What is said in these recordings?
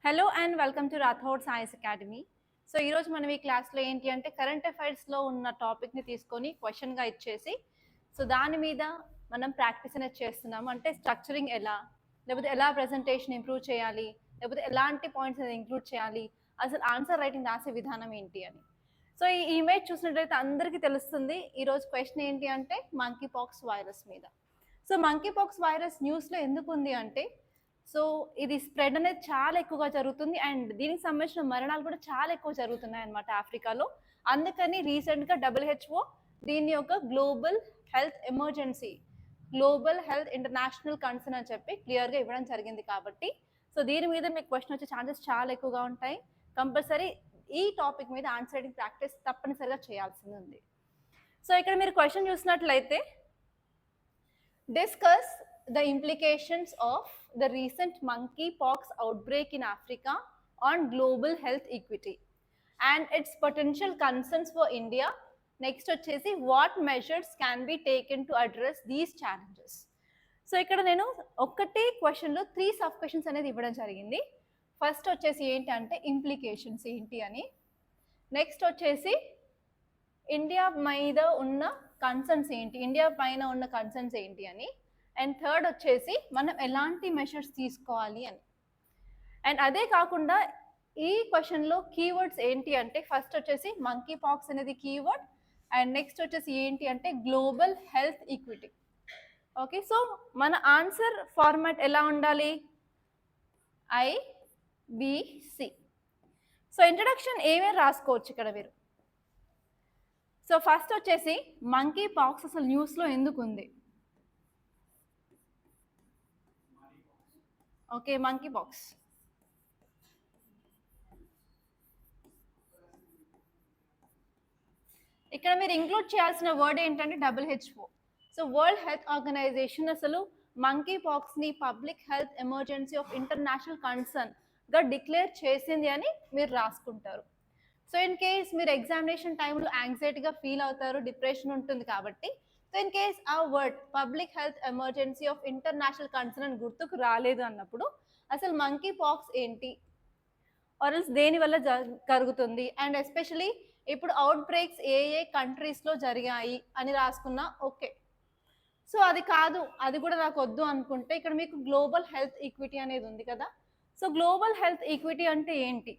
Hello and welcome to Rathod science academy. So ఈరోజు మనం ఈ క్లాస్లో ఏంటి అంటే కరెంట్ అఫైర్స్లో ఉన్న టాపిక్ని తీసుకొని క్వశ్చన్గా ఇచ్చేసి సో దాని మీద మనం ప్రాక్టీస్ అనేది చేస్తున్నాము. అంటే స్ట్రక్చరింగ్ ఎలా, లేకపోతే ఎలా ప్రజెంటేషన్ ఇంప్రూవ్ చేయాలి, లేకపోతే ఎలాంటి పాయింట్స్ అనేది ఇంక్లూడ్ చేయాలి, అసలు ఆన్సర్ రైటింగ్ రాసే విధానం ఏంటి అని. సో ఈ ఇమేజ్ చూసినట్లయితే అందరికీ తెలుస్తుంది ఈరోజు క్వశ్చన్ ఏంటి అంటే మంకీ పాక్స్ వైరస్ మీద. సో మంకీ పాక్స్ వైరస్ న్యూస్లో ఎందుకు ఉంది అంటే సో ఇది స్ప్రెడ్ అనేది చాలా ఎక్కువగా జరుగుతుంది అండ్ దీనికి సంబంధించిన మరణాలు కూడా చాలా ఎక్కువ జరుగుతున్నాయి అన్నమాట ఆఫ్రికాలో. అందుకని రీసెంట్గా WHO దీన్ని ఒక global health emergency, global health international concern అని చెప్పి క్లియర్గా ఇవ్వడం జరిగింది. కాబట్టి సో దీని మీద మీకు క్వశ్చన్ వచ్చే ఛాన్సెస్ చాలా ఎక్కువగా ఉంటాయి. కంపల్సరీ ఈ టాపిక్ మీద ఆన్సర్ రైటింగ్ ప్రాక్టీస్ తప్పనిసరిగా చేయాల్సింది ఉంది. సో ఇక్కడ మీరు క్వశ్చన్ చూసినట్లయితే discuss the implications of the recent monkeypox outbreak in Africa on global health equity and its potential concerns for India. Next వచ్చేసి what measures can be taken to address these challenges. So ఇక్కడ నేను ఒక్కటే క్వశ్చన్లో 3 sub questions అనేది ఇవ్వడం జరిగింది. First వచ్చేసి ఏంటి అంటే ఇంప్లికేషన్స్ ఏంటి అని, నెక్స్ట్ వచ్చేసి ఇండియా మీద ఉన్న కన్సర్న్స్ ఏంటి, ఇండియా పైన ఉన్న కన్సర్న్స్ ఏంటి అని, అండ్ థర్డ్ వచ్చేసి మనం ఎలాంటి మెషర్స్ తీసుకోవాలి అని. అండ్ అదే కాకుండా ఈ క్వశ్చన్లో కీవర్డ్స్ ఏంటి అంటే ఫస్ట్ వచ్చేసి మంకీ పాక్స్ అనేది కీవర్డ్ అండ్ నెక్స్ట్ వచ్చేసి ఏంటి అంటే global health equity. Okay, so మన ఆన్సర్ ఫార్మాట్ ఎలా ఉండాలి? IBC. సో ఇంట్రడక్షన్ ఏమేమి రాసుకోవచ్చు ఇక్కడ మీరు. సో ఫస్ట్ వచ్చేసి మంకీ పాక్స్ అసలు న్యూస్లో ఎందుకు ఉంది? ఓకే, మంకీ పాక్స్ ఇక్కడ మీరు ఇంక్లూడ్ చేయాల్సిన వర్డ్ ఏంటంటే WHO. So world health organisation అసలు మంకీ పాక్స్ని public health emergency of international కన్సర్న్గా డిక్లేర్ చేసింది అని మీరు రాసుకుంటారు. సో ఇన్ కేస్ మీరు ఎగ్జామినేషన్ టైంలో యాంగ్జైటీగా ఫీల్ అవుతారు, డిప్రెషన్ ఉంటుంది కాబట్టి సో ఇన్ కేస్ ఆ word public health emergency of international concern గుర్తుకు రాలేదు అన్నప్పుడు అసలు మంకీ పాక్స్ ఏంటి ఆర్ఎల్స్ దేని వల్ల జరుగుతుంది అండ్ ఎస్పెషలీ ఇప్పుడు అవుట్ బ్రేక్స్ ఏ కంట్రీస్లో జరిగాయి అని రాసుకున్నా ఓకే. సో అది కాదు, అది కూడా నాకు వద్దు అనుకుంటే ఇక్కడ మీకు గ్లోబల్ హెల్త్ ఈక్విటీ అనేది ఉంది కదా. సో గ్లోబల్ హెల్త్ ఈక్విటీ అంటే ఏంటి,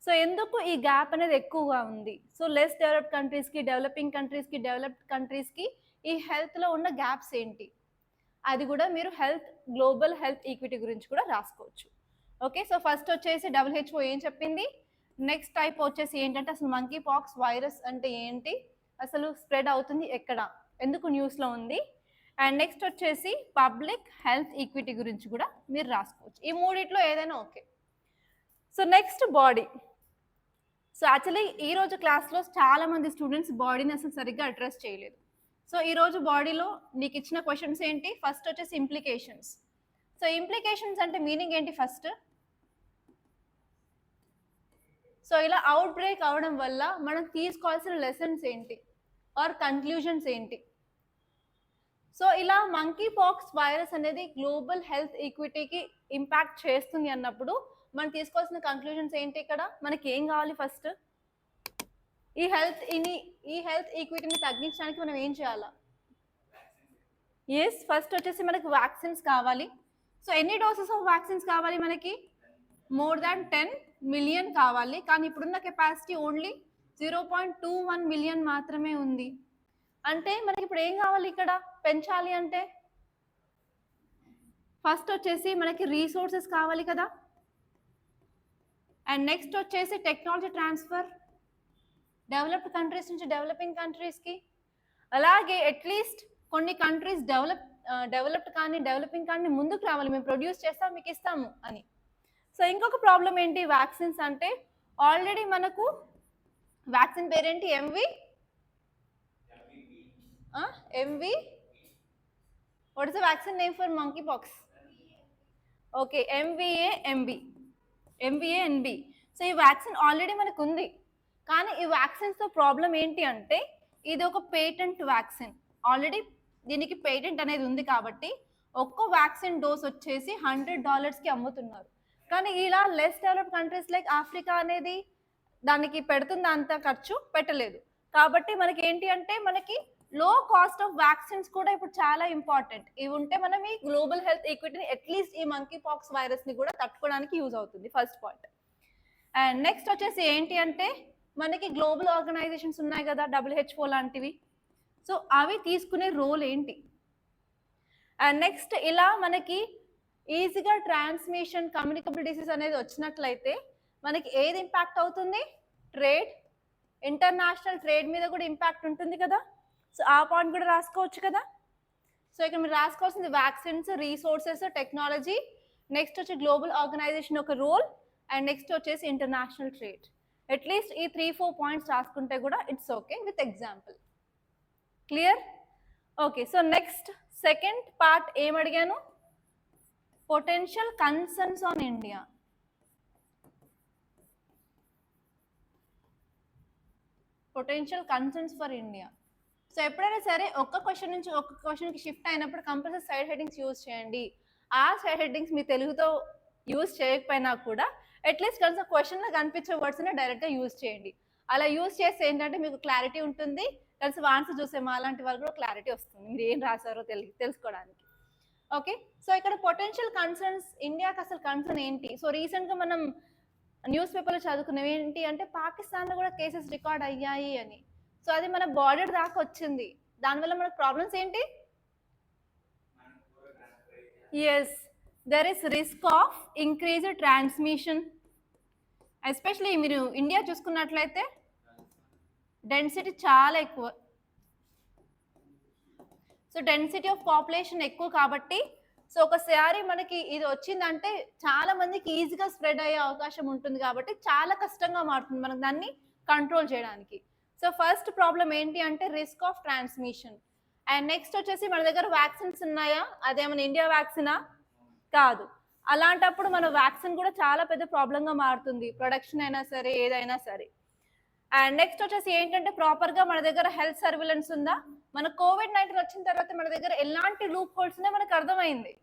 సో ఎందుకు ఈ గ్యాప్ అనేది ఎక్కువగా ఉంది? సో లెస్ డెవలప్డ్ కంట్రీస్కి, డెవలపింగ్ కంట్రీస్కి, డెవలప్డ్ కంట్రీస్కి ఈ హెల్త్లో ఉన్న గ్యాప్స్ ఏంటి, అది కూడా మీరు గ్లోబల్ హెల్త్ ఈక్విటీ గురించి కూడా రాసుకోవచ్చు. ఓకే, సో ఫస్ట్ వచ్చేసి WHO ఏం చెప్పింది, నెక్స్ట్ టైప్ వచ్చేసి ఏంటంటే అసలు మంకీ పాక్స్ వైరస్ అంటే ఏంటి, అసలు స్ప్రెడ్ అవుతుంది ఎక్కడ, ఎందుకు న్యూస్లో ఉంది, అండ్ నెక్స్ట్ వచ్చేసి పబ్లిక్ హెల్త్ ఈక్విటీ గురించి కూడా మీరు రాసుకోవచ్చు. ఈ మూడిట్లో ఏదైనా okay. So next body. So actually ఈరోజు క్లాస్లో చాలామంది స్టూడెంట్స్ బాడీని అసలు సరిగ్గా అడ్రస్ చేయలేదు. సో ఈరోజు బాడీలో నీకు ఇచ్చిన క్వశ్చన్స్ ఏంటి, ఫస్ట్ వచ్చేసి ఇంప్లికేషన్స్. సో ఇంప్లికేషన్స్ అంటే మీనింగ్ ఏంటి ఫస్ట్? సో ఇలా అవుట్ బ్రేక్ అవడం వల్ల మనం తీసుకోవాల్సిన లెసన్స్ ఏంటి ఆర్ కన్క్లూజన్స్ ఏంటి? సో ఇలా మంకీ పాక్స్ వైరస్ అనేది గ్లోబల్ హెల్త్ ఈక్విటీకి ఇంపాక్ట్ చేస్తుంది అన్నప్పుడు మనం తీసుకోవాల్సిన కంక్లూజన్స్ ఏంటి? ఇక్కడ మనకి ఏం కావాలి? ఫస్ట్ ఈ హెల్త్ ఈక్విటీని తగ్గించడానికి మనం ఏం చేయాలా? ఎస్, ఫస్ట్ వచ్చేసి మనకి వ్యాక్సిన్స్ కావాలి. సో ఎన్ని డోసెస్ ఆఫ్ వ్యాక్సిన్స్ కావాలి మనకి? మోర్ దాన్ 10 మిలియన్ కావాలి. కానీ ఇప్పుడున్న కెపాసిటీ ఓన్లీ 0.21 మిలియన్ మాత్రమే ఉంది. అంటే మనకి ఇప్పుడు ఏం కావాలి ఇక్కడ పెంచాలి అంటే? ఫస్ట్ వచ్చేసి మనకి రీసోర్సెస్ కావాలి కదా, అండ్ నెక్స్ట్ వచ్చేసి టెక్నాలజీ ట్రాన్స్ఫర్ డెవలప్డ్ కంట్రీస్ నుంచి డెవలపింగ్ కంట్రీస్కి. అలాగే అట్లీస్ట్ కొన్ని కంట్రీస్ డెవలప్డ్ కానీ డెవలపింగ్ కానీ ముందుకు రావాలి, మేము ప్రొడ్యూస్ చేస్తాం మీకు ఇస్తాము అని. సో ఇంకొక ప్రాబ్లం ఏంటి వ్యాక్సిన్స్ అంటే, ఆల్రెడీ మనకు వ్యాక్సిన్ పేరేంటి? MV. What is the vaccine name for monkey pox? Okay, MVA-NB. So ఈ వ్యాక్సిన్ ఆల్రెడీ మనకు ఉంది, కానీ ఈ వ్యాక్సిన్స్తో ప్రాబ్లం ఏంటి అంటే ఇది ఒక పేటెంట్ వ్యాక్సిన్, ఆల్రెడీ దీనికి పేటెంట్ అనేది ఉంది కాబట్టి ఒక్కో వ్యాక్సిన్ డోస్ వచ్చేసి $100కి అమ్ముతున్నారు. కానీ ఇలా less developed countries like Africa అనేది దానికి పెడుతుంది అంత ఖర్చు పెట్టలేదు. కాబట్టి మనకి ఏంటి అంటే మనకి లో కాస్ట్ ఆఫ్ వ్యాక్సిన్స్ కూడా ఇప్పుడు చాలా ఇంపార్టెంట్. ఇవి ఉంటే మనం ఈ గ్లోబల్ హెల్త్ ఈక్విటీని అట్లీస్ట్ ఈ మంకీ పాక్స్ వైరస్ ని కూడా తట్టుకోవడానికి యూజ్ అవుతుంది, ఫస్ట్ పాయింట్. అండ్ నెక్స్ట్ వచ్చేసి ఏంటి అంటే మనకి గ్లోబల్ ఆర్గనైజేషన్స్ ఉన్నాయి కదా, WHO లాంటివి. సో అవి తీసుకునే రోల్ ఏంటి? అండ్ నెక్స్ట్ ఇలా మనకి ఈజీగా ట్రాన్స్మిషన్ కమ్యూనికబుల్ డిసీజ్ అనేది వచ్చినట్లయితే మనకి ఏది ఇంపాక్ట్ అవుతుంది? ట్రేడ్, ఇంటర్నేషనల్ ట్రేడ్ మీద కూడా ఇంపాక్ట్ ఉంటుంది కదా. సో ఆ పాయింట్ కూడా రాసుకోవచ్చు కదా. సో ఇక్కడ మీరు రాసుకోవాల్సింది వ్యాక్సిన్స్, రీసోర్సెస్, టెక్నాలజీ, నెక్స్ట్ వచ్చి గ్లోబల్ ఆర్గనైజేషన్ ఒక రోల్, అండ్ నెక్స్ట్ వచ్చేసి ఇంటర్నేషనల్ ట్రేడ్. అట్లీస్ట్ ఈ 3-4 పాయింట్స్ రాసుకుంటే కూడా it's okay with example. Clear? Okay. So next second part ఏం అడిగాను? Potential concerns on India. Potential concerns for India. So ఎప్పుడైనా సరే ఒక్క క్వశ్చన్ నుంచి ఒక్క క్వశ్చన్కి షిఫ్ట్ అయినప్పుడు కంపల్సరీ సైడ్ హెడ్డింగ్స్ యూజ్ చేయండి. ఆ సైడ్ హెడ్డింగ్స్ మీ తెలుగుతో యూజ్ చేయకపోయినా కూడా అట్లీస్ట్ కనీసం క్వశ్చన్లో కనిపించే వర్డ్స్ని డైరెక్ట్గా యూజ్ చేయండి. అలా యూజ్ చేస్తే ఏంటంటే మీకు క్లారిటీ ఉంటుంది, కనీసం ఆన్సర్ చూసే మా లాంటి వాళ్ళు కూడా క్లారిటీ వస్తుంది మీరు ఏం రాశారో తెలుసుకోవడానికి. ఓకే. సో ఇక్కడ పొటెన్షియల్ కన్సర్న్స్, ఇండియాకి అసలు కన్సర్న్ ఏంటి? సో రీసెంట్గా మనం న్యూస్ పేపర్లో చదువుకున్నాం ఏంటి అంటే పాకిస్తాన్లో కూడా కేసెస్ రికార్డ్ అయ్యాయి అని. సో అది మన బార్డర్ దాకా వచ్చింది. దానివల్ల మనకు ప్రాబ్లమ్స్ ఏంటి? Yes, there is risk of increased transmission. Especially మీరు ఇండియా చూసుకున్నట్లయితే డెన్సిటీ చాలా ఎక్కువ. సో డెన్సిటీ ఆఫ్ పాపులేషన్ ఎక్కువ కాబట్టి సో ఒకసారి మనకి ఇది వచ్చిందంటే చాలా మందికి ఈజీగా స్ప్రెడ్ అయ్యే అవకాశం ఉంటుంది కాబట్టి చాలా కష్టంగా మారుతుంది మనకు దాన్ని కంట్రోల్ చేయడానికి. సో ఫస్ట్ ప్రాబ్లం ఏంటి అంటే risk of transmission. And next వచ్చేసి మన దగ్గర వ్యాక్సిన్స్ ఉన్నాయా? అదేమైనా ఇండియా వ్యాక్సినా? కాదు. అలాంటప్పుడు మన వ్యాక్సిన్ కూడా చాలా పెద్ద ప్రాబ్లంగా మారుతుంది, ప్రొడక్షన్ అయినా సరే ఏదైనా సరే. అండ్ నెక్స్ట్ వచ్చేసి ఏంటంటే ప్రాపర్గా మన దగ్గర హెల్త్ సర్విలెన్స్ ఉందా? మన COVID-19 వచ్చిన తర్వాత మన దగ్గర ఎలాంటి లూప్ హోల్స్ ఉన్నాయో మనకు అర్థమైంది.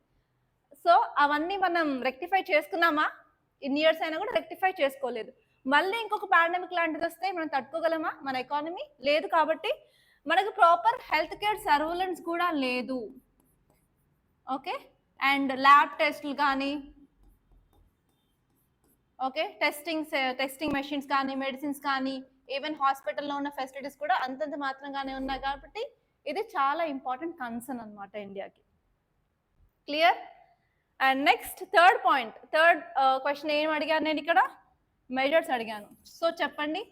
సో అవన్నీ మనం రెక్టిఫై చేసుకున్నామా? ఇన్ని ఇయర్స్ అయినా కూడా రెక్టిఫై చేసుకోలేదు. మళ్ళీ ఇంకొక పాండమిక్ లాంటిది వస్తే మనం తట్టుకోగలమా? మన ఎకానమీ లేదు. కాబట్టి మనకు ప్రాపర్ హెల్త్ కేర్ సర్విలెన్స్ కూడా లేదు. ఓకే. అండ్ ల్యాబ్ టెస్ట్లు కానీ, ఓకే, టెస్టింగ్ మెషిన్స్ కానీ, మెడిసిన్స్ కానీ, ఈవెన్ హాస్పిటల్లో ఉన్న ఫెసిలిటీస్ కూడా అంతంత మాత్రంగానే ఉన్నాయి. కాబట్టి ఇది చాలా ఇంపార్టెంట్ కన్సర్న్ అనమాట ఇండియాకి. Clear? And next third point, third question ఏం అడిగాను నేను ఇక్కడ? మెజర్స్ అడిగాను. సో చెప్పండి.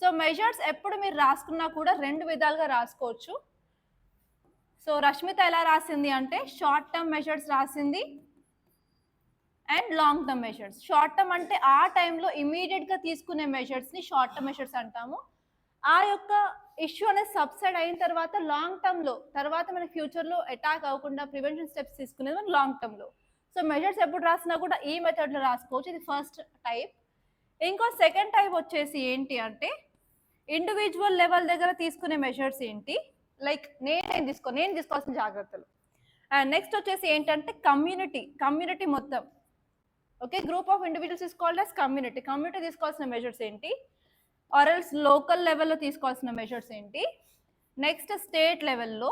సో మెజర్స్ ఎప్పుడు మీరు రాసుకున్నా కూడా రెండు విధాలుగా రాసుకోవచ్చు. సో రష్మిత ఎలా రాసింది అంటే షార్ట్ టర్మ్ మెజర్స్ రాసింది and long term measures. Short term అంటే ఆ టైంలో ఇమీడియట్గా తీసుకునే మెజర్స్ని షార్ట్ టర్మ్ మెజర్స్ అంటాము. ఆ యొక్క ఇష్యూ అనేది సబ్సైడ్ అయిన తర్వాత లాంగ్ టర్మ్లో తర్వాత మన ఫ్యూచర్లో అటాక్ అవ్వకుండా ప్రివెన్షన్ స్టెప్స్ తీసుకునేది మన లాంగ్ టర్మ్లో. సో మెజర్స్ ఎప్పుడు రాసినా కూడా ఈ మెథడ్లో రాసుకోవచ్చు. ఇది ఫస్ట్ టైప్. ఇంకో సెకండ్ టైప్ వచ్చేసి ఏంటి అంటే ఇండివిజువల్ లెవెల్ దగ్గర తీసుకునే మెజర్స్ ఏంటి, లైక్ నేను తీసుకోవాల్సిన జాగ్రత్తలు. అండ్ నెక్స్ట్ వచ్చేసి ఏంటంటే కమ్యూనిటీ మొత్తం. Okay, group of individuals is called as community తీసుకోవాల్సిన మెజర్స్ ఏంటి, ఆర్ ఎల్స్ లోకల్ లెవెల్లో తీసుకోవాల్సిన మెజర్స్ ఏంటి, నెక్స్ట్ స్టేట్ లెవెల్లో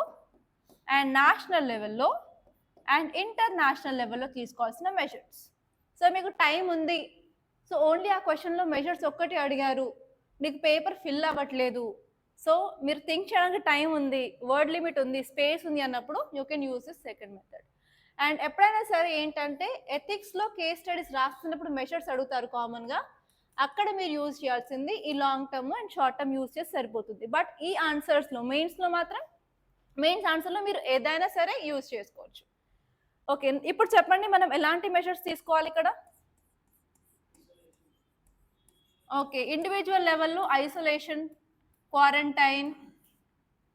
అండ్ నేషనల్ లెవెల్లో అండ్ ఇంటర్నేషనల్ లెవెల్లో తీసుకోవాల్సిన మెజర్స్. సో మీకు టైం ఉంది, సో ఓన్లీ ఆ క్వశ్చన్లో మెజర్స్ ఒక్కటి అడిగారు, మీకు పేపర్ ఫిల్ అవ్వట్లేదు, సో మీరు థింక్ చేయడానికి టైం ఉంది, వర్డ్ లిమిట్ ఉంది, స్పేస్ ఉంది అన్నప్పుడు you can use this second method. And ఎప్పుడైనా సరే ఏంటంటే ఎథిక్స్లో కేస్ స్టడీస్ రాస్తున్నప్పుడు మెజర్స్ అడుగుతారు కామన్గా, అక్కడ మీరు యూజ్ చేయాల్సింది ఈ long term and short term use చేసి సరిపోతుంది. బట్ ఈ ఆన్సర్స్లో మెయిన్స్లో మాత్రం మెయిన్స్ ఆన్సర్లో మీరు ఏదైనా సరే యూజ్ చేసుకోవచ్చు. ఓకే, ఇప్పుడు చెప్పండి మనం ఎలాంటి మెజర్స్ తీసుకోవాలి ఇక్కడ? ఓకే, ఇండివిజువల్ లెవెల్లో ఐసోలేషన్, క్వారంటైన్,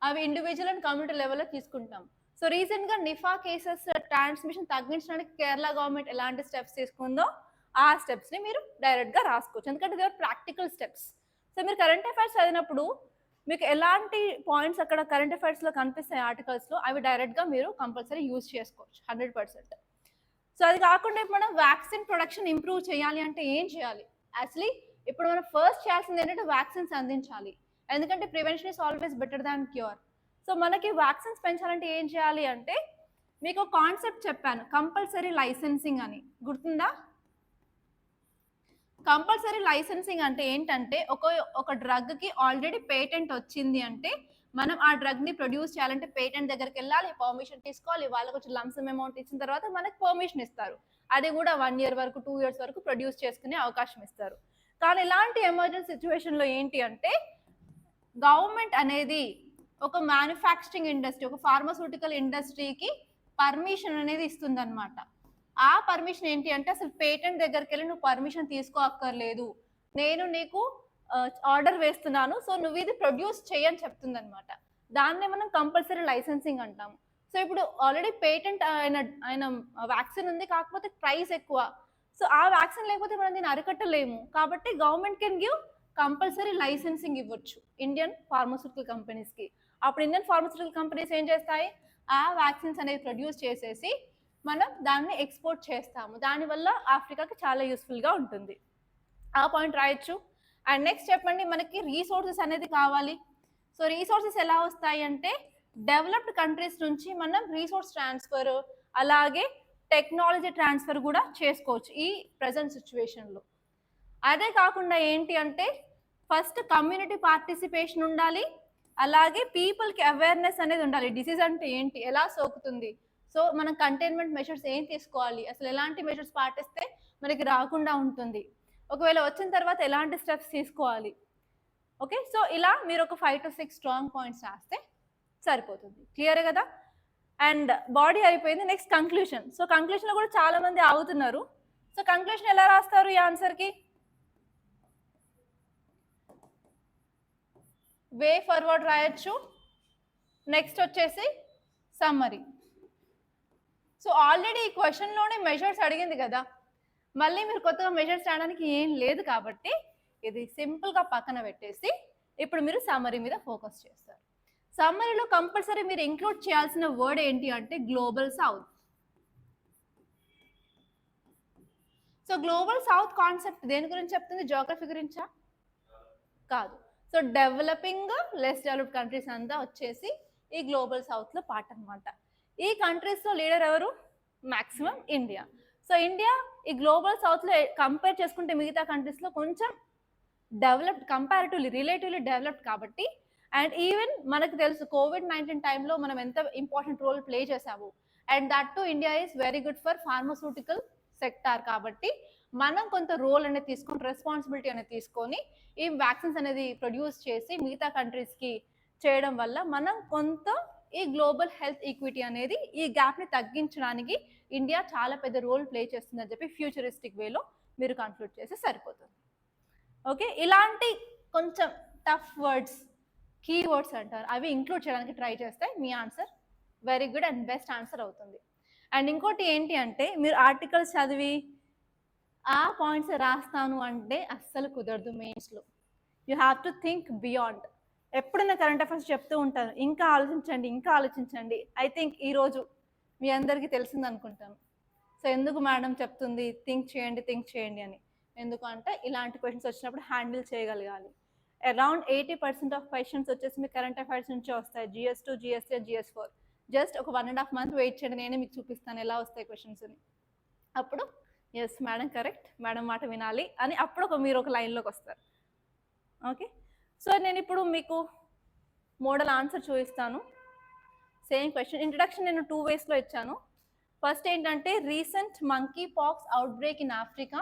అవి ఇండివిజువల్ అండ్ కమ్యూనిటీ లెవెల్లో తీసుకుంటాం. సో రీసెంట్గా నిఫా కేసెస్ ట్రాన్స్మిషన్ తగ్గించడానికి కేరళ గవర్నమెంట్ ఎలాంటి స్టెప్స్ తీసుకుందో ఆ స్టెప్స్ని మీరు డైరెక్ట్గా రాసుకోవచ్చు, ఎందుకంటే ఇదే ప్రాక్టికల్ స్టెప్స్. సో మీరు కరెంట్ అఫైర్స్ చదివినప్పుడు మీకు ఎలాంటి పాయింట్స్ అక్కడ కరెంట్ అఫైర్స్లో కనిపిస్తాయి ఆర్టికల్స్లో, అవి డైరెక్ట్గా మీరు కంపల్సరీ యూజ్ చేసుకోవచ్చు 100%. సో అది కాకుండా ఇప్పుడు మనం వ్యాక్సిన్ ప్రొడక్షన్ ఇంప్రూవ్ చేయాలి అంటే ఏం చేయాలి? యాక్చువల్లీ ఇప్పుడు మనం ఫస్ట్ చేయాల్సింది ఏంటంటే వ్యాక్సిన్స్ అందించాలి. ఎందుకంటే prevention is always better than cure. So మనకి వ్యాక్సిన్స్ పెంచాలంటే ఏం చేయాలి అంటే మీకు కాన్సెప్ట్ చెప్పాను, కంపల్సరీ లైసెన్సింగ్ అని, గుర్తుందా? కంపల్సరీ లైసెన్సింగ్ అంటే ఏంటంటే ఒక డ్రగ్కి ఆల్రెడీ పేటెంట్ వచ్చింది అంటే మనం ఆ డ్రగ్ని ప్రొడ్యూస్ చేయాలంటే పేటెంట్ దగ్గరికి వెళ్ళాలి, పర్మిషన్ తీసుకోవాలి, వాళ్ళకి వచ్చి లంసమ్ అమౌంట్ ఇచ్చిన తర్వాత మనకు పర్మిషన్ ఇస్తారు. అది కూడా 1 year వరకు 2 years వరకు ప్రొడ్యూస్ చేసుకునే అవకాశం ఇస్తారు. కానీ ఇలాంటి ఎమర్జెన్సీ సిచ్యువేషన్లో ఏంటి అంటే గవర్నమెంట్ అనేది ఒక మ్యానుఫ్యాక్చరింగ్ ఇండస్ట్రీ, ఒక ఫార్మాస్యూటికల్ ఇండస్ట్రీకి పర్మిషన్ అనేది ఇస్తుంది అనమాట. ఆ పర్మిషన్ ఏంటి అంటే అసలు పేటెంట్ దగ్గరికి వెళ్ళి నువ్వు పర్మిషన్ తీసుకోక్కర్లేదు, నేను నీకు ఆర్డర్ వేస్తున్నాను, సో నువ్వు ఇది ప్రొడ్యూస్ చేయని చెప్తుంది అనమాట. దాన్నే మనం కంపల్సరీ లైసెన్సింగ్ అంటాము. సో ఇప్పుడు ఆల్రెడీ పేటెంట్ అయిన వ్యాక్సిన్ ఉంది, కాకపోతే ప్రైస్ ఎక్కువ. సో ఆ వ్యాక్సిన్ లేకపోతే మనం దీన్ని అరికట్టలేము. కాబట్టి government can give compulsory licensing ఇవ్వచ్చు ఇండియన్ ఫార్మాస్యూటికల్ కంపెనీస్కి. అప్పుడు ఇండియన్ ఫార్మాస్యూటికల్ కంపెనీస్ ఏం చేస్తాయి, ఆ వ్యాక్సిన్స్ అనేవి ప్రొడ్యూస్ చేసేసి మనం దాన్ని ఎక్స్పోర్ట్ చేస్తాము. దానివల్ల ఆఫ్రికాకి చాలా యూస్ఫుల్గా ఉంటుంది. ఆ పాయింట్ రాయొచ్చు. అండ్ నెక్స్ట్ చెప్పండి, మనకి రీసోర్సెస్ అనేది కావాలి. సో రీసోర్సెస్ ఎలా వస్తాయి అంటే డెవలప్డ్ కంట్రీస్ నుంచి మనం రీసోర్స్ ట్రాన్స్ఫర్ అలాగే టెక్నాలజీ ట్రాన్స్ఫర్ కూడా చేసుకోవచ్చు ఈ ప్రజెంట్ సిచ్యువేషన్లో. అదే కాకుండా ఏంటి అంటే ఫస్ట్ కమ్యూనిటీ పార్టిసిపేషన్ ఉండాలి, అలాగే పీపుల్కి అవేర్నెస్ అనేది ఉండాలి. డిసీజ్ అంటే ఏంటి, ఎలా సోకుతుంది, సో మనం కంటైన్మెంట్ మెషర్స్ ఏం తీసుకోవాలి, అసలు ఎలాంటి మెషర్స్ పాటిస్తే మనకి రాకుండా ఉంటుంది, ఒకవేళ వచ్చిన తర్వాత ఎలాంటి స్టెప్స్ తీసుకోవాలి. ఓకే, సో ఇలా మీరు ఒక 5 to 6 స్ట్రాంగ్ పాయింట్స్ రాస్తే సరిపోతుంది. క్లియర్ కదా? అండ్ బాడీ అయిపోయింది. Next conclusion. సో కంక్లూషన్లో కూడా చాలా మంది ఆగుతున్నారు. సో కంక్లూషన్ ఎలా రాస్తారు ఈ ఆన్సర్కి? వే ఫార్వర్డ్ రాయొచ్చు. నెక్స్ట్ వచ్చేసి సమ్మరీ. సో ఆల్రెడీ ఈ క్వశ్చన్లోనే మెజర్స్ అడిగింది కదా, మళ్ళీ మీరు కొత్తగా మెజర్స్ రాయడానికి ఏం లేదు కాబట్టి ఇది సింపుల్గా పక్కన పెట్టేసి ఇప్పుడు మీరు సమ్మరీ మీద ఫోకస్ చేస్తారు. సమ్మరీలో కంపల్సరీ మీరు ఇంక్లూడ్ చేయాల్సిన వర్డ్ ఏంటి అంటే global south. So global south concept దేని గురించి చెప్తుంది, జియోగ్రఫీ గురించా? కాదు. So developing less developed countries అంతా వచ్చేసి ఈ గ్లోబల్ సౌత్లో పార్ట్ అనమాట. ఈ కంట్రీస్లో లీడర్ ఎవరు? Maximum India. సో ఇండియా ఈ గ్లోబల్ సౌత్లో కంపేర్ చేసుకుంటే మిగతా కంట్రీస్లో కొంచెం డెవలప్డ్, కంపారిటివ్లీ రిలేటివ్లీ డెవలప్డ్ కాబట్టి. అండ్ ఈవెన్ మనకు తెలుసు COVID-19 టైంలో మనం ఎంత ఇంపార్టెంట్ రోల్ ప్లే చేసాము. And that to India is very good for pharmaceutical sector. కాబట్టి మనం కొంత రోల్ అనేది తీసుకొని, రెస్పాన్సిబిలిటీ అనేది తీసుకొని ఈ వ్యాక్సిన్స్ అనేది ప్రొడ్యూస్ చేసి మిగతా కంట్రీస్కి చేయడం వల్ల మనం కొంత ఈ గ్లోబల్ హెల్త్ ఈక్విటీ అనేది ఈ గ్యాప్ని తగ్గించడానికి ఇండియా చాలా పెద్ద రోల్ ప్లే చేస్తుందని చెప్పి ఫ్యూచరిస్టిక్ వేలో మీరు కన్క్లూడ్ చేస్తే సరిపోతుంది. ఓకే, ఇలాంటి కొంచెం టఫ్ వర్డ్స్, కీవర్డ్స్ అంటారు, అవి ఇంక్లూడ్ చేయడానికి ట్రై చేస్తే మీ answer very good and best answer అవుతుంది. అండ్ ఇంకోటి ఏంటి అంటే మీరు ఆర్టికల్స్ చదివి ఆ పాయింట్స్ రాస్తాను అంటే అస్సలు కుదరదు. మెయిన్స్లో you have to think beyond. ఎప్పుడైనా కరెంట్ అఫైర్స్ చెప్తూ ఉంటాను, ఇంకా ఆలోచించండి, ఇంకా ఆలోచించండి. ఐ థింక్ ఈరోజు మీ అందరికీ తెలిసింది అనుకుంటాను. సో ఎందుకు మేడం చెప్తుంది థింక్ చేయండి అని, ఎందుకు అంటే ఇలాంటి క్వశ్చన్స్ వచ్చినప్పుడు హ్యాండిల్ చేయగలగాలి. అరౌండ్ 80% ఆఫ్ క్వశ్చన్స్ వచ్చేసి మీకు కరెంట్ అఫైర్స్ నుంచి వస్తాయి, GS2, GS3, GS4. జస్ట్ ఒక 1.5 month వెయిట్ చేయండి, నేనే మీకు చూపిస్తాను ఎలా వస్తాయి క్వశ్చన్స్ అని. అప్పుడు ఎస్ మేడం కరెక్ట్, మేడం మాట వినాలి అని అప్పుడు మీరు ఒక లైన్లోకి వస్తారు. ఓకే, సో నేను ఇప్పుడు మీకు మోడల్ ఆన్సర్ చూపిస్తాను. Same question. ఇంట్రడక్షన్ నేను 2 waysలో ఇచ్చాను. ఫస్ట్ ఏంటంటే recent monkey pox outbreak in Africa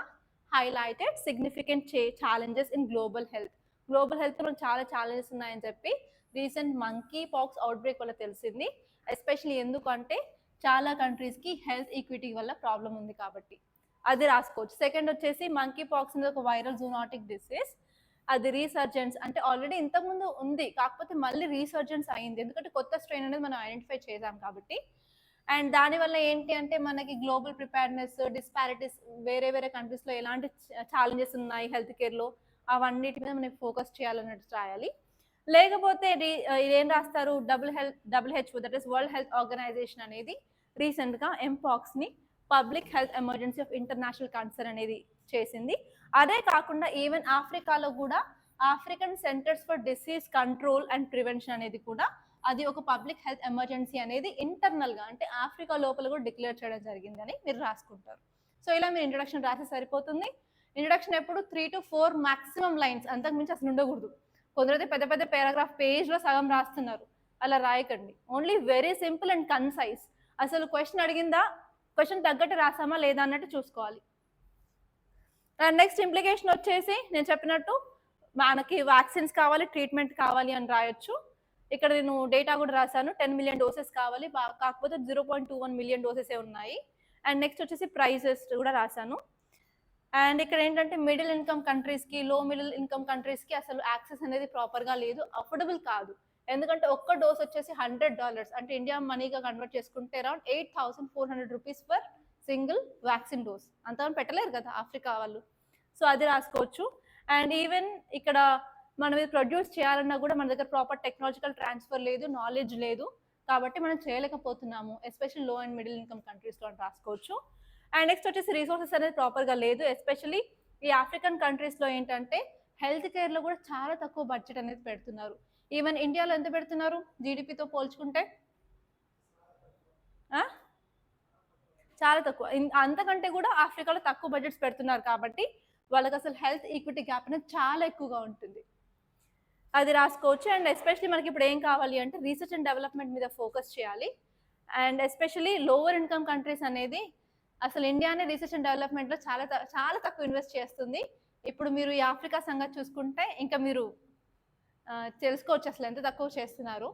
highlighted significant challenges in global health. Global హెల్త్లో చాలా ఛాలెంజెస్ ఉన్నాయని చెప్పి రీసెంట్ మంకీ పాక్స్ అవుట్బ్రేక్ వల్ల తెలిసింది. ఎస్పెషలీ ఎందుకంటే చాలా కంట్రీస్కి హెల్త్ ఈక్విటీ వల్ల ప్రాబ్లం ఉంది కాబట్టి అది రాసుకోవచ్చు. సెకండ్ వచ్చేసి మంకీ పాక్స్ అనేది ఒక వైరల్ జూనాటిక్ డిసీజ్. అది రీసర్జెన్స్ అంటే ఆల్రెడీ ఇంతకుముందు ఉంది, కాకపోతే మళ్ళీ రీసర్జెన్స్ అయింది ఎందుకంటే కొత్త స్ట్రెయిన్ అనేది మనం ఐడెంటిఫై చేసాం కాబట్టి. అండ్ దానివల్ల ఏంటి అంటే మనకి గ్లోబల్ ప్రిపేర్నెస్, డిస్పారిటీస్, వేరే వేరే కంట్రీస్లో ఎలాంటి ఛాలెంజెస్ ఉన్నాయి హెల్త్ కేర్లో, అవన్నిటి మీద మనకి ఫోకస్ చేయాలన్నట్టు రాయాలి. లేకపోతే ఇదేం రాస్తారు, WHO that is world health organisation అనేది రీసెంట్గా ఎంపాక్స్ని public health emergency of international concern అనేది చేసింది. అదే కాకుండా ఈవెన్ ఆఫ్రికాలో కూడా African centres for disease control and prevention అనేది కూడా అది ఒక పబ్లిక్ హెల్త్ ఎమర్జెన్సీ అనేది ఇంటర్నల్గా అంటే ఆఫ్రికా లోపల కూడా డిక్లేర్ చేయడం జరిగిందని మీరు రాసుకుంటారు. సో ఇలా మీరు ఇంట్రడక్షన్ రాస్తే సరిపోతుంది. ఇంట్రడక్షన్ ఎప్పుడు 3 to 4 మాక్సిమం లైన్స్, అంతకుమించి అసలు ఉండకూడదు. కొందరైతే పెద్ద పెద్ద పారాగ్రాఫ్ పేజ్లో సగం రాస్తున్నారు, అలా రాయకండి. Only very simple and concise. అసలు క్వశ్చన్ అడిగిందా, క్వశ్చన్ తగ్గట్టు రాసామా లేదా అన్నట్టు చూసుకోవాలి. అండ్ నెక్స్ట్ ఇంప్లికేషన్ వచ్చేసి నేను చెప్పినట్టు మనకి వ్యాక్సిన్స్ కావాలి, ట్రీట్మెంట్ కావాలి అని రాయొచ్చు. ఇక్కడ నేను డేటా కూడా రాశాను, 10 మిలియన్ డోసెస్ కావాలి, కాకపోతే 0.21 మిలియన్ డోసెసే ఉన్నాయి. అండ్ నెక్స్ట్ వచ్చేసి ప్రైజెస్ కూడా రాశాను. అండ్ ఇక్కడ ఏంటంటే మిడిల్ ఇన్కమ్ కంట్రీస్కి, లో మిడిల్ ఇన్కమ్ కంట్రీస్కి అసలు యాక్సెస్ అనేది ప్రాపర్గా లేదు, అఫోర్డబుల్ కాదు. ఎందుకంటే ఒక్క డోస్ వచ్చేసి $100, అంటే ఇండియా మనీగా కన్వర్ట్ చేసుకుంటే around 8,400 rupees for single vaccine dose. అంతగా పెట్టలేరు కదా ఆఫ్రికా వాళ్ళు. సో అది రాసుకోవచ్చు. అండ్ ఈవెన్ ఇక్కడ మనం ఇది ప్రొడ్యూస్ చేయాలన్నా కూడా మన దగ్గర ప్రాపర్ టెక్నాలజికల్ ట్రాన్స్ఫర్ లేదు, నాలెడ్జ్ లేదు, కాబట్టి మనం చేయలేకపోతున్నాము, ఎస్పెషల్లీ లో అండ్ మిడిల్ ఇన్కమ్ కంట్రీస్లో అని రాసుకోవచ్చు. అండ్ నెక్స్ట్ వచ్చేసి రిసోర్సెస్ అనేది ప్రాపర్గా లేదు, ఎస్పెషల్లీ ఈ ఆఫ్రికన్ కంట్రీస్లో ఏంటంటే హెల్త్ కేర్లో కూడా చాలా తక్కువ బడ్జెట్ అనేది పెడుతున్నారు. ఈవెన్ ఇండియాలో ఎంత పెడుతున్నారు జీడిపితో పోల్చుకుంటే? చాలా తక్కువ. అంతకంటే కూడా ఆఫ్రికాలో తక్కువ బడ్జెట్స్ పెడుతున్నారు కాబట్టి వాళ్ళకి అసలు హెల్త్ ఈక్విటీ గ్యాప్ అనేది చాలా ఎక్కువగా ఉంటుంది, అది రాసుకోవచ్చు. అండ్ ఎస్పెషలీ మనకి ఇప్పుడు ఏం కావాలి అంటే రీసెర్చ్ అండ్ డెవలప్మెంట్ మీద ఫోకస్ చేయాలి. And especially lower income countries అనేది అసలు ఇండియానే రీసెర్చ్ అండ్ డెవలప్మెంట్లో చాలా చాలా తక్కువ ఇన్వెస్ట్ చేస్తుంది. ఇప్పుడు మీరు ఈ ఆఫ్రికా సంగతి చూసుకుంటే ఇంకా మీరు తెలుసుకోవచ్చు అసలు ఎంత తక్కువ చేస్తున్నారు.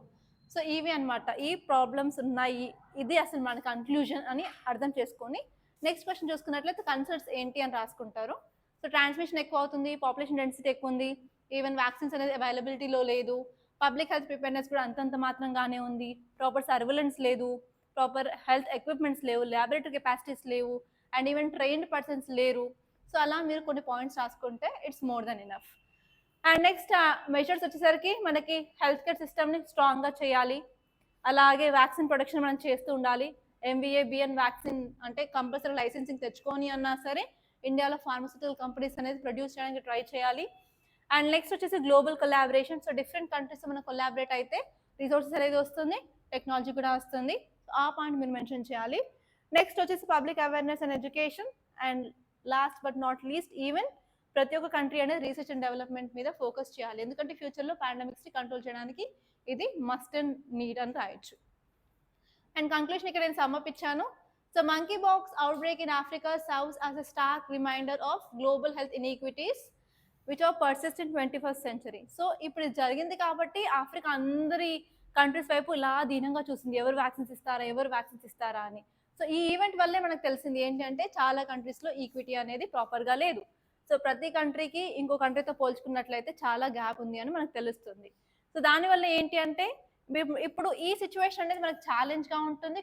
సో ఇవి అనమాట, ఈ ప్రాబ్లమ్స్ ఉన్నాయి, ఇది అసలు మన కన్క్లూజన్ అని అర్థం చేసుకొని నెక్స్ట్ క్వశ్చన్ చూసుకున్నట్లయితే కన్సర్న్స్ ఏంటి అని రాసుకుంటారు. సో ట్రాన్స్మిషన్ ఎక్కువ అవుతుంది, పాపులేషన్ డెన్సిటీ ఎక్కువ ఉంది, ఈవెన్ వ్యాక్సిన్స్ అనేది అవైలబిలిటీలో లేదు, పబ్లిక్ హెల్త్ ప్రిపేర్నెస్ కూడా అంతంత మాత్రంగానే ఉంది, ప్రాపర్ సర్వేలెన్స్ లేదు, ప్రాపర్ హెల్త్ ఎక్విప్మెంట్స్ లేవు, ల్యాబొరేటరీ కెపాసిటీస్ లేవు, అండ్ ఈవెన్ ట్రైన్డ్ పర్సన్స్ లేరు. సో అలా మీరు కొన్ని పాయింట్స్ రాసుకుంటే it's more than enough. And next measures వచ్చేసరికి మనకి హెల్త్ కేర్ సిస్టమ్ని స్ట్రాంగ్గా చేయాలి, అలాగే వ్యాక్సిన్ ప్రొడక్షన్ మనం చేస్తూ ఉండాలి. ఎంబీఏ బిఎన్ వ్యాక్సిన్ అంటే కంపల్సరీ లైసెన్సింగ్ తెచ్చుకొని అన్నా సరే ఇండియాలో ఫార్మస్యూటికల్ కంపెనీస్ అనేది ప్రొడ్యూస్ చేయడానికి ట్రై చేయాలి. అండ్ నెక్స్ట్ వచ్చేసి global collaboration. So different countries మనం కొలాబరేట్ అయితే రిసోర్సెస్ అనేది వస్తుంది, టెక్నాలజీ కూడా వస్తుంది. ఆ పాయింట్ మీరు మెన్షన్ చేయాలి. నెక్స్ట్ వచ్చేసి public awareness and education. And last but not least even ప్రతి ఒక్క కంట్రీ అనేది రీసెర్చ్ అండ్ డెవలప్మెంట్ మీద ఫోకస్ చేయాలి, ఎందుకంటే ఫ్యూచర్లో పాండమిక్స్ని కంట్రోల్ చేయడానికి ఇది మస్ట్ అండ్ నీడ్ అని రాయొచ్చు. అండ్ కంక్లూషన్ ఇక్కడ నేను సమర్పించాను. So monkey pox outbreak in Africa serves as a stark reminder of global health inequities which are persist in 21st century. సో ఇప్పుడు ఇది జరిగింది కాబట్టి ఆఫ్రికా అందరి కంట్రీస్ వైపు ఇలా దీనంగా చూసింది, ఎవరు వ్యాక్సిన్స్ ఇస్తారా అని. సో ఈ ఈవెంట్ వల్లే మనకు తెలిసింది ఏంటంటే చాలా కంట్రీస్లో ఈక్విటీ అనేది ప్రాపర్గా లేదు. సో ప్రతి కంట్రీకి ఇంకో కంట్రీతో పోల్చుకున్నట్లయితే చాలా గ్యాప్ ఉంది అని మనకు తెలుస్తుంది. సో దానివల్ల ఏంటి అంటే ఇప్పుడు ఈ సిచ్యువేషన్ అనేది మనకు ఛాలెంజ్గా ఉంటుంది,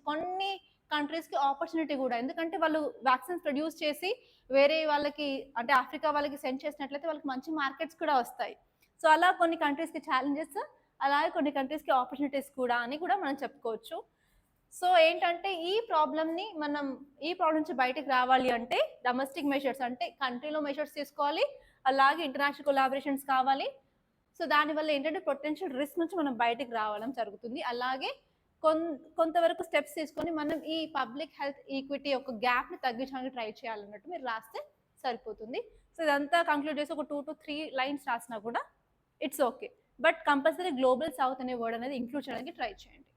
కొన్ని కంట్రీస్కి ఆపర్చునిటీ కూడా, ఎందుకంటే వాళ్ళు వ్యాక్సిన్స్ ప్రొడ్యూస్ చేసి వేరే వాళ్ళకి అంటే ఆఫ్రికా వాళ్ళకి సెండ్ చేసినట్లయితే వాళ్ళకి మంచి మార్కెట్స్ కూడా వస్తాయి. సో అలా కొన్ని కంట్రీస్కి ఛాలెంజెస్, అలాగే కొన్ని కంట్రీస్కి ఆపర్చునిటీస్ కూడా అని కూడా మనం చెప్పుకోవచ్చు. సో ఏంటంటే ఈ ప్రాబ్లం నుంచి బయటకు రావాలి అంటే డొమెస్టిక్ మెషర్స్ అంటే కంట్రీలో మెషర్స్ తీసుకోవాలి, అలాగే ఇంటర్నేషనల్ కొలాబరేషన్స్ కావాలి. సో దానివల్ల ఏంటంటే పొటెన్షియల్ రిస్క్ నుంచి మనం బయటకు రావడం జరుగుతుంది. అలాగే కొంతవరకు స్టెప్స్ తీసుకొని మనం ఈ పబ్లిక్ హెల్త్ ఈక్విటీ యొక్క గ్యాప్ని తగ్గించడానికి ట్రై చేయాలన్నట్టు మీరు రాస్తే సరిపోతుంది. సో ఇదంతా కంక్లూడ్ చేసి ఒక 2 to 3 లైన్స్ రాసినా కూడా it's okay, but compulsory global south అనే వర్డ్ అనేది ఇంక్లూడ్ చేయడానికి ట్రై చేయండి.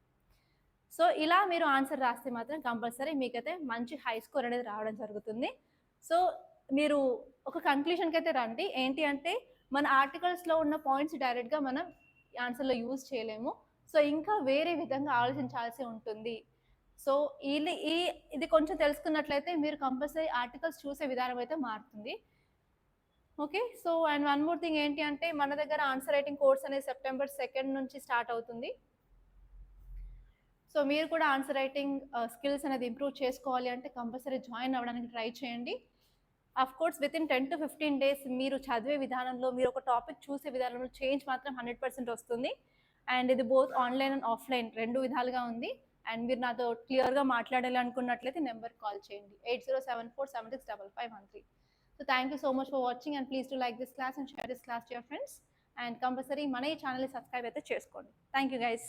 సో ఇలా మీరు ఆన్సర్ రాస్తే మాత్రం కంపల్సరీ మీకైతే మంచి హై స్కోర్ అనేది రావడం జరుగుతుంది. సో మీరు ఒక కంక్లూషన్కి అయితే రండి, ఏంటి అంటే మన ఆర్టికల్స్లో ఉన్న పాయింట్స్ డైరెక్ట్గా మనం ఆన్సర్లో యూజ్ చేయలేము, సో ఇంకా వేరే విధంగా ఆలోచించాల్సి ఉంటుంది. సో ఇది కొంచెం తెలుసుకున్నట్లయితే మీరు కంపల్సరీ ఆర్టికల్స్ చూసే విధానం అయితే మారుతుంది. Okay, so and one more thing ఏంటి అంటే మన దగ్గర ఆన్సర్ రైటింగ్ కోర్స్ అనేది September 2nd నుంచి స్టార్ట్ అవుతుంది. సో మీరు కూడా ఆన్సర్ రైటింగ్ స్కిల్స్ అనేది ఇంప్రూవ్ చేసుకోవాలి అంటే కంపల్సరీ జాయిన్ అవ్వడానికి ట్రై చేయండి. Of course within 10 to 15 days మీరు చదివే విధానంలో, మీరు ఒక టాపిక్ చూసే విధానంలో చేంజ్ మాత్రం 100% వస్తుంది. అండ్ ఇది బోత్ ఆన్లైన్ అండ్ ఆఫ్లైన్ రెండు విధాలుగా ఉంది. అండ్ మీరు నాతో క్లియర్గా మాట్లాడాలి అనుకున్నట్లయితే నెంబర్ కాల్ చేయండి 8074765513. So thank you so much for watching and please to like this class and share this class to your friends and compulsory మన ఈ ఛానల్ని సబ్స్క్రైబ్ అయితే చేసుకోండి. Thank you guys.